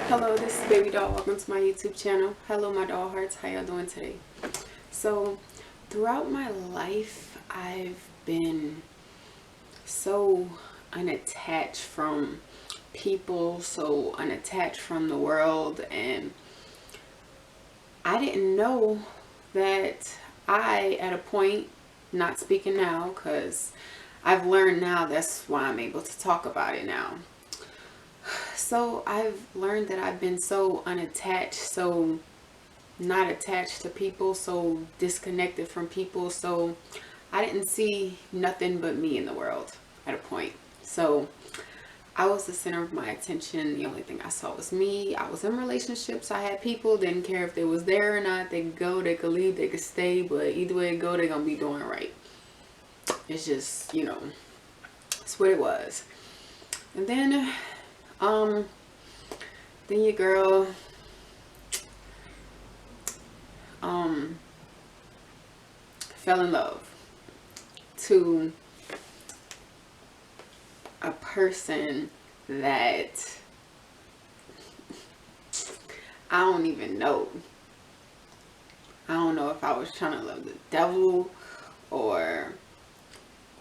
Hello, this is BabyDoll. Welcome to my YouTube channel. Hello, my doll hearts. How y'all doing today? So, throughout my life, I've been so unattached from people, so unattached from the world, and I didn't know that at a point, not speaking now, because I've learned now, that's why I'm able to talk about it now. So I've learned that I've been so unattached, so not attached to people, so disconnected from people, so I didn't see nothing but me in the world at a point. So I was the center of my attention. The only thing I saw was me. I was in relationships. I had people, didn't care if they was there or not. They could go, they could leave, they could stay, but either way it go, they're gonna be doing right. It's just, it's what it was. And then your girl fell in love to a person that I don't even know. I don't know if I was trying to love the devil or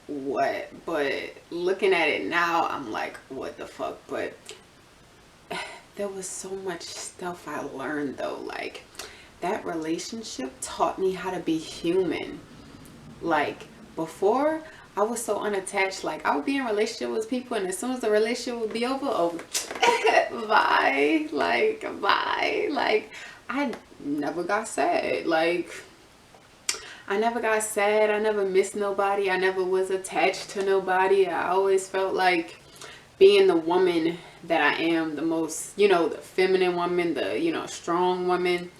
what, but looking at it now, I'm like, what the fuck? But there was so much stuff I learned though. Like, that relationship taught me how to be human. Like, before, I was so unattached. Like, I would be in a relationship with people, and as soon as the relationship would be over, bye. Like, bye. Like, I never got sad. Like, I never got sad. I never missed nobody. I never was attached to nobody. I always felt like being the woman that I am, the most, the feminine woman, the, strong woman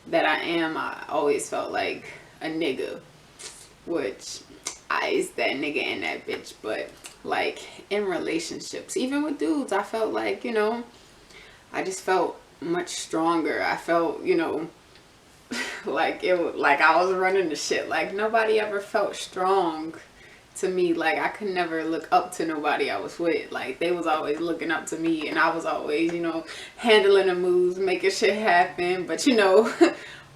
that I am. I always felt like a nigga, which I is that nigga and that bitch. But like in relationships, even with dudes, I felt like, I just felt much stronger. I felt, like I was running the shit. Like, nobody ever felt strong to me. Like, I could never look up to nobody I was with. Like, they was always looking up to me, and I was always, handling the moves, making shit happen. But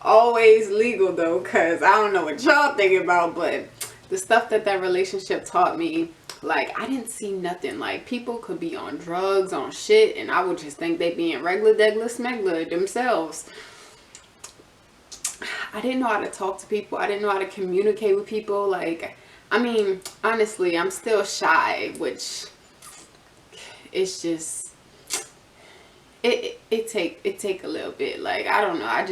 always legal though, because I don't know what y'all thinking about, but the stuff that relationship taught me, like, I didn't see nothing. Like, people could be on drugs, on shit, and I would just think they being regular degla smegla themselves. I didn't know how to talk to people. I didn't know how to communicate with people. Like, I mean, honestly, I'm still shy, which it's just, it take a little bit. Like, I don't know. I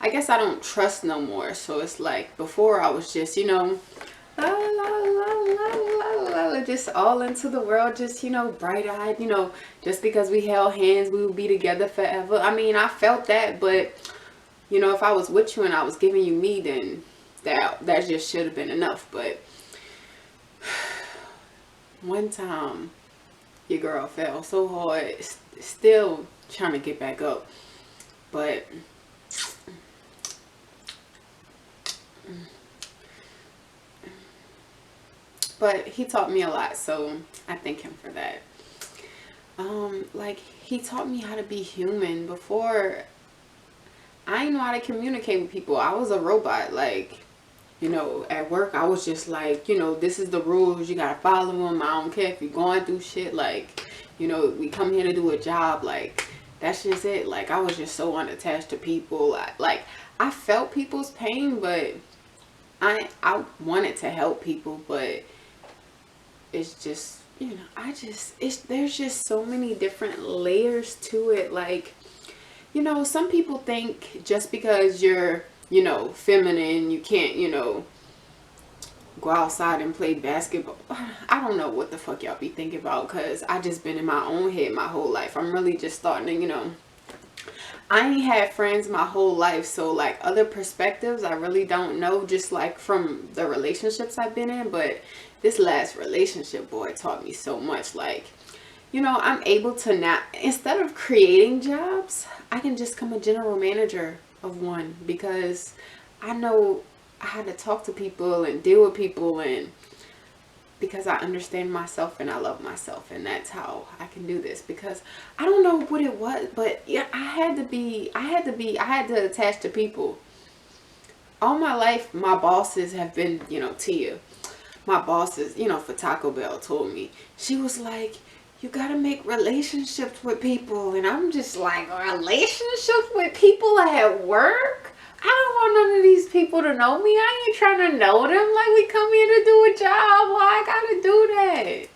guess I don't trust no more. So it's like, before I was just, la, la, la, la, la, la, just all into the world, just, bright-eyed, just because we held hands, we would be together forever. I mean, I felt that, but if I was with you and I was giving you me, then that just should have been enough. But one time, your girl fell so hard, still trying to get back up. But he taught me a lot, so I thank him for that. Like, he taught me how to be human. Before, I didn't know how to communicate with people. I was a robot. Like, at work, I was just like, this is the rules. You gotta follow them. I don't care if you're going through shit. Like, we come here to do a job. Like, that's just it. Like, I was just so unattached to people. I felt people's pain, but I wanted to help people. But it's just, there's just so many different layers to it. Like, some people think just because you're, feminine, you can't, go outside and play basketball. I don't know what the fuck y'all be thinking about, because I just been in my own head my whole life. I'm really just starting to, I ain't had friends my whole life, so like other perspectives I really don't know, just like from the relationships I've been in. But this last relationship, boy, taught me so much. Like, I'm able to now, instead of creating jobs, I can just become a general manager of one, because I know how to talk to people and deal with people, and because I understand myself and I love myself, and that's how I can do this. Because I don't know what it was, but yeah, I had to attach to people. All my life, my bosses have been, Tia. My bosses, for Taco Bell told me, she was like, you gotta make relationships with people. And I'm just like, relationships with people at work? I don't want none of these people to know me. I ain't trying to know them. Like, we come here to do a job. Why I gotta do that?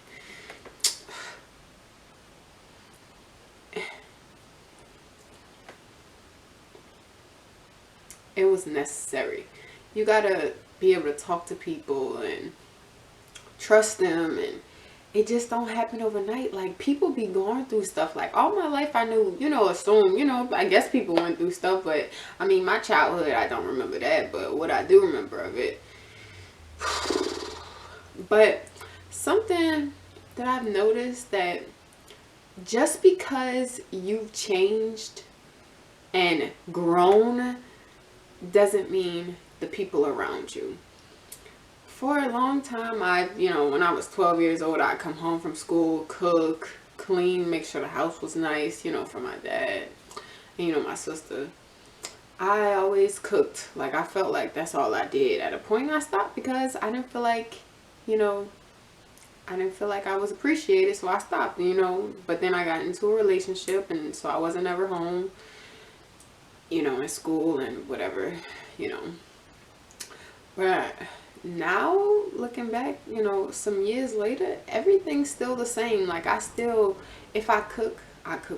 It was necessary. You gotta be able to talk to people and trust them, and it just don't happen overnight. Like, people be going through stuff. Like, all my life I knew, assume, I guess people went through stuff, but I mean, my childhood, I don't remember that, but what I do remember of it. But something that I've noticed, that just because you've changed and grown doesn't mean the people around you. For a long time, when I was 12 years old, I'd come home from school, cook, clean, make sure the house was nice, for my dad and, my sister. I always cooked. Like, I felt like that's all I did. At a point, I stopped because I didn't feel like, I was appreciated, so I stopped, But then I got into a relationship, and so I wasn't ever home, in school and whatever, But now, looking back, some years later, everything's still the same. Like, if I cook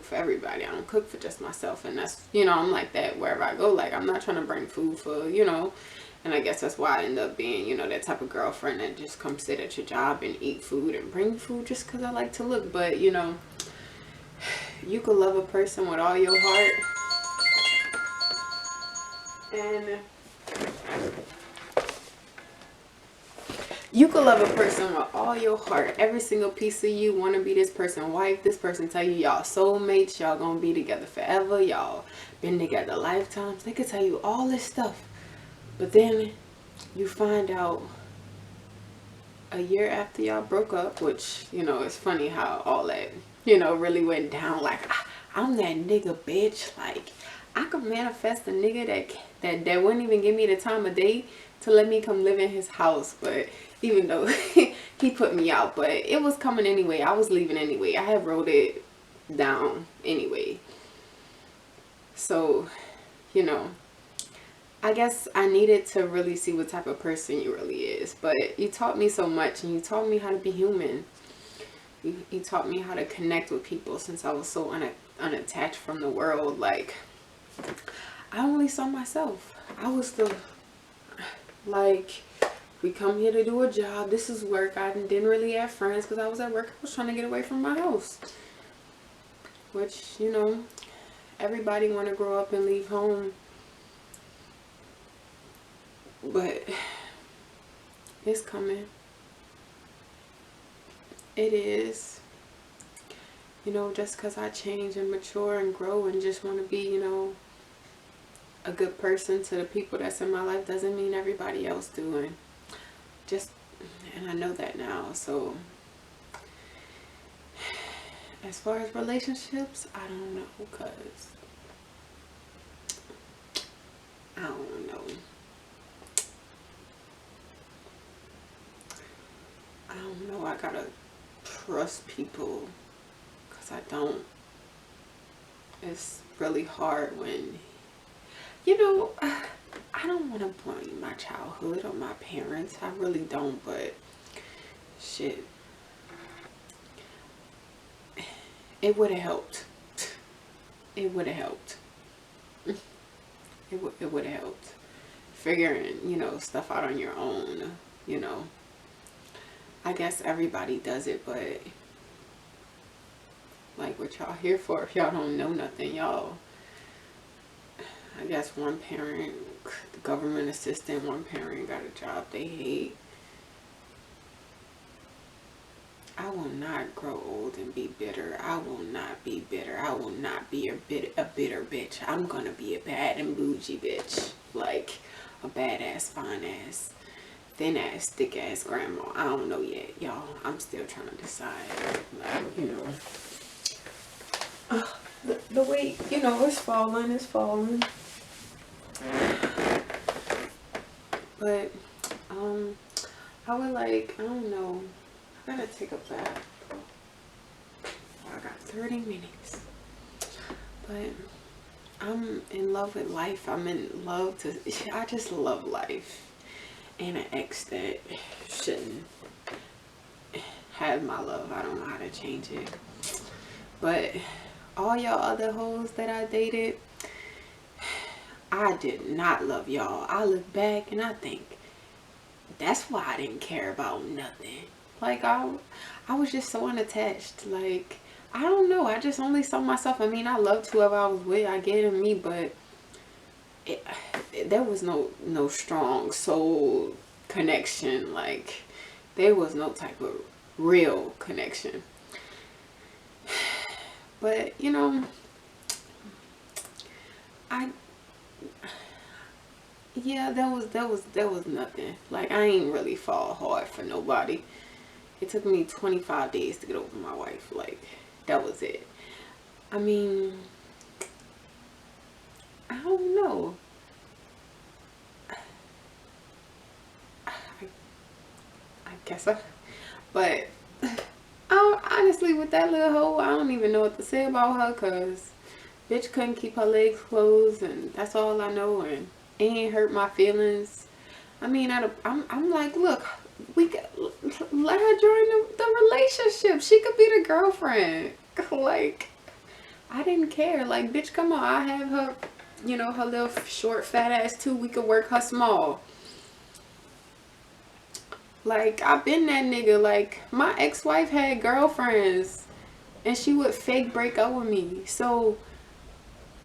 for everybody. I don't cook for just myself. And that's, I'm like that wherever I go. Like, I'm not trying to bring food for, and I guess that's why I end up being, that type of girlfriend that just comes sit at your job and eat food and bring food just because I like to look. But, you could love a person with all your heart, and you could love a person with all your heart, every single piece of you, want to be this person's wife. This person tell you y'all soulmates, y'all gonna be together forever, y'all been together lifetimes. They could tell you all this stuff, but then you find out a year after y'all broke up, which, it's funny how all that, really went down. Like, I'm that nigga, bitch. Like, I could manifest a nigga that wouldn't even give me the time of day to let me come live in his house. But even though he put me out, but it was coming anyway. I was leaving anyway. I had wrote it down anyway. So, I guess I needed to really see what type of person you really is. But you taught me so much, and you taught me how to be human. You taught me how to connect with people since I was so unattached from the world. Like, I only saw myself. I was we come here to do a job. This is work. I didn't really have friends because I was at work. I was trying to get away from my house. Which, everybody want to grow up and leave home. But it's coming. It is. Just because I change and mature and grow and just want to be, a good person to the people that's in my life doesn't mean everybody else doing. And I know that now. So as far as relationships, I don't know, because I don't know. I gotta trust people, because I don't. It's really hard when, I don't want to blame my childhood on my parents. I really don't, but shit. It would have helped. It would have helped. It would have helped. Figuring, stuff out on your own, I guess everybody does it, but like, what y'all here for if y'all don't know nothing? Y'all, I guess one parent, the government assistant, one parent got a job they hate. I will not grow old and be bitter. I will not be bitter. I will not be a bitter bitch. I'm gonna be a bad and bougie bitch. Like, a badass, fine ass, thin ass, thick ass grandma. I don't know yet, y'all. I'm still trying to decide. Like, you know, the weight, you know, it's falling, it's falling. But I would like, I don't know. I gotta take a bath. I got 30 minutes. But I'm in love with life. I'm in love to, I just love life. And an ex that shouldn't have my love. I don't know how to change it. But all y'all other hoes that I dated, I did not love y'all. I look back and I think that's why I didn't care about nothing. Like I was just so unattached. Like, I don't know. I just only saw myself. I mean, I loved whoever I was with. I get in me, but there was no strong soul connection. Like, there was no type of real connection. But you know, yeah, there was nothing. Like, I ain't really fall hard for nobody. It took me 25 days to get over my wife. Like, that was it. I mean, I don't know. I guess but honestly, with that little hoe, I don't even know what to say about her, cause bitch couldn't keep her legs closed, and that's all I know, and it ain't hurt my feelings. I mean, I'm like, look, we could let her join the relationship. She could be the girlfriend. Like, I didn't care. Like, bitch, come on, I have her, you know, her little short fat ass too. We could work her small. Like, I've been that nigga. Like, my ex-wife had girlfriends and she would fake break up with me. So